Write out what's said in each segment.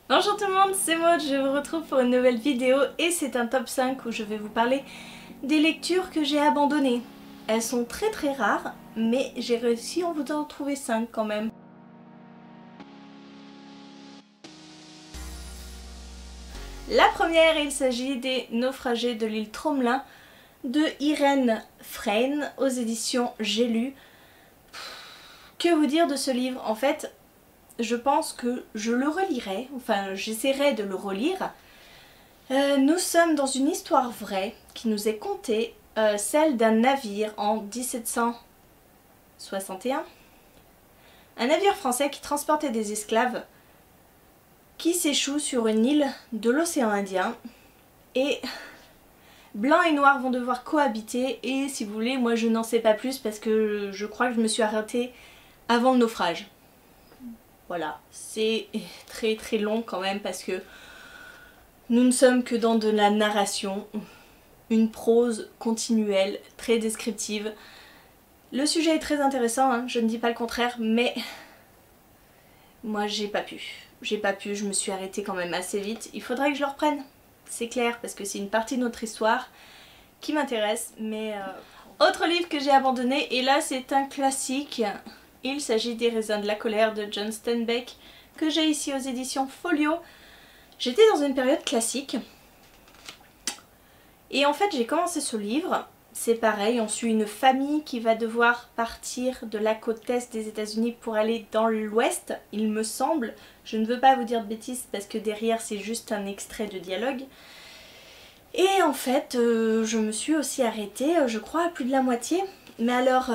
Bonjour tout le monde, c'est Maud, je vous retrouve pour une nouvelle vidéo et c'est un top 5 où je vais vous parler des lectures que j'ai abandonnées. Elles sont très rares, mais j'ai réussi à vous en trouver 5 quand même. La première, il s'agit des Naufragés de l'île Tromelin de Irène Freyne aux éditions J'ai lu. Que vous dire de ce livre? En fait, je pense que je le relirai, enfin j'essaierai de le relire. Nous sommes dans une histoire vraie qui nous est contée, celle d'un navire en 1761. Un navire français qui transportait des esclaves qui s'échoue sur une île de l'océan Indien et blanc et noir vont devoir cohabiter et si vous voulez, moi je n'en sais pas plus parce que je crois que je me suis arrêtée avant le naufrage. Voilà, c'est très long quand même parce que nous ne sommes que dans de la narration, une prose continuelle, très descriptive. Le sujet est très intéressant, hein, je ne dis pas le contraire, mais moi j'ai pas pu, je me suis arrêtée quand même assez vite. Il faudrait que je le reprenne, c'est clair, parce que c'est une partie de notre histoire qui m'intéresse, mais... Autre livre que j'ai abandonné, et là c'est un classique, il s'agit des Raisins de la colère de John Steinbeck, que j'ai ici aux éditions Folio. J'étais dans une période classique, et en fait j'ai commencé ce livre. C'est pareil, on suit une famille qui va devoir partir de la côte est des États-Unis pour aller dans l'ouest, il me semble. Je ne veux pas vous dire de bêtises parce que derrière c'est juste un extrait de dialogue. Et en fait, je me suis aussi arrêtée, je crois, à plus de la moitié. Mais alors,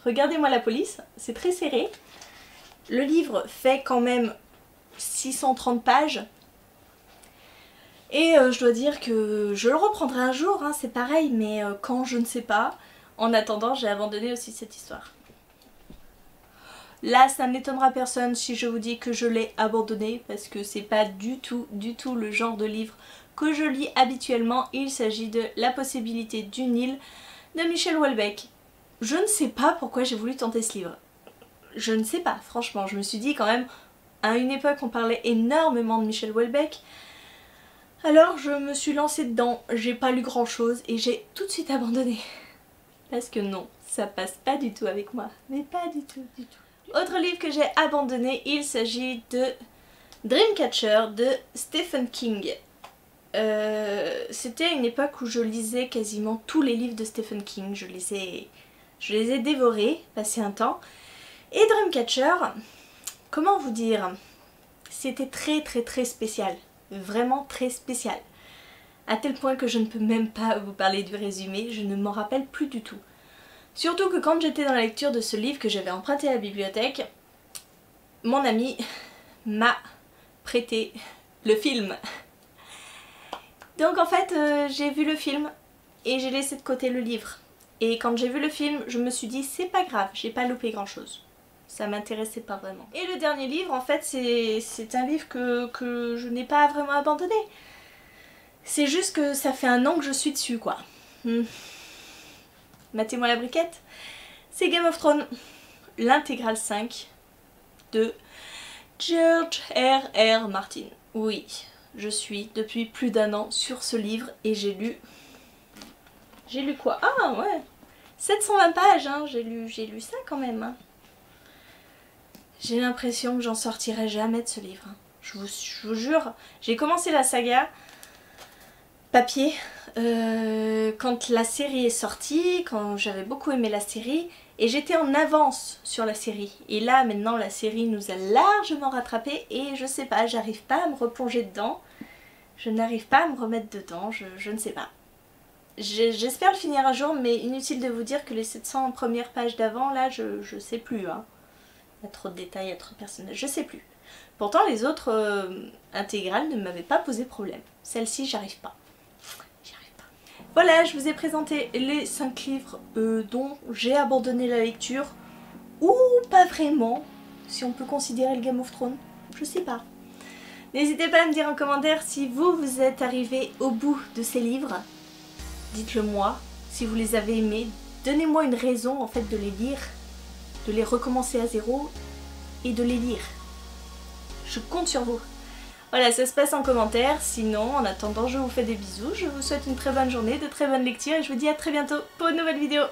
regardez-moi la police, c'est très serré. Le livre fait quand même 630 pages. Et je dois dire que je le reprendrai un jour, hein, c'est pareil, mais quand je ne sais pas. En attendant, j'ai abandonné aussi cette histoire. Là, ça n'étonnera personne si je vous dis que je l'ai abandonné, parce que c'est pas du tout le genre de livre que je lis habituellement. Il s'agit de La possibilité d'une île de Michel Houellebecq. Je ne sais pas pourquoi j'ai voulu tenter ce livre. Je ne sais pas, franchement, je me suis dit quand même, à une époque on parlait énormément de Michel Houellebecq. Alors je me suis lancée dedans, j'ai pas lu grand chose et j'ai tout de suite abandonné. Parce que non, ça passe pas du tout avec moi, mais pas du tout. Autre livre que j'ai abandonné, il s'agit de Dreamcatcher de Stephen King. C'était une époque où je lisais quasiment tous les livres de Stephen King, je les ai dévorés, passé un temps. Et Dreamcatcher, comment vous dire, c'était très spécial, vraiment très spécial. À tel point que je ne peux même pas vous parler du résumé, je ne m'en rappelle plus du tout. Surtout que quand j'étais dans la lecture de ce livre que j'avais emprunté à la bibliothèque, mon ami m'a prêté le film. Donc en fait, j'ai vu le film et j'ai laissé de côté le livre. Et quand j'ai vu le film, je me suis dit c'est pas grave, j'ai pas loupé grand chose. Ça m'intéressait pas vraiment. Et le dernier livre, en fait, c'est un livre que je n'ai pas vraiment abandonné. C'est juste que ça fait un an que je suis dessus, quoi. Matez-moi la briquette. C'est Game of Thrones, l'intégrale 5 de George R.R. Martin. Oui, je suis depuis plus d'un an sur ce livre et j'ai lu... J'ai lu quoi? Ah ouais, 720 pages, hein. J'ai lu ça quand même. Hein. J'ai l'impression que j'en sortirai jamais de ce livre. Hein. Je vous jure, j'ai commencé la saga papier quand la série est sortie, quand j'avais beaucoup aimé la série, et j'étais en avance sur la série. Et là, maintenant, la série nous a largement rattrapés et je sais pas, j'arrive pas à me replonger dedans. Je n'arrive pas à me remettre dedans, je ne sais pas. J'espère le finir un jour, mais inutile de vous dire que les 700 premières pages d'avant, là, je sais plus. Hein. Il y a trop de détails, il y a trop de personnages, je sais plus. Pourtant, les autres intégrales ne m'avaient pas posé problème. Celle-ci, j'arrive pas. Voilà, je vous ai présenté les 5 livres dont j'ai abandonné la lecture, ou pas vraiment, si on peut considérer le Game of Thrones, je sais pas. N'hésitez pas à me dire en commentaire si vous êtes arrivé au bout de ces livres. Dites-le moi, si vous les avez aimés. Donnez-moi une raison en fait de les lire, de les recommencer à zéro et de les lire. Je compte sur vous. Voilà, ça se passe en commentaire. Sinon, en attendant, je vous fais des bisous. Je vous souhaite une très bonne journée, de très bonnes lectures et je vous dis à très bientôt pour une nouvelle vidéo.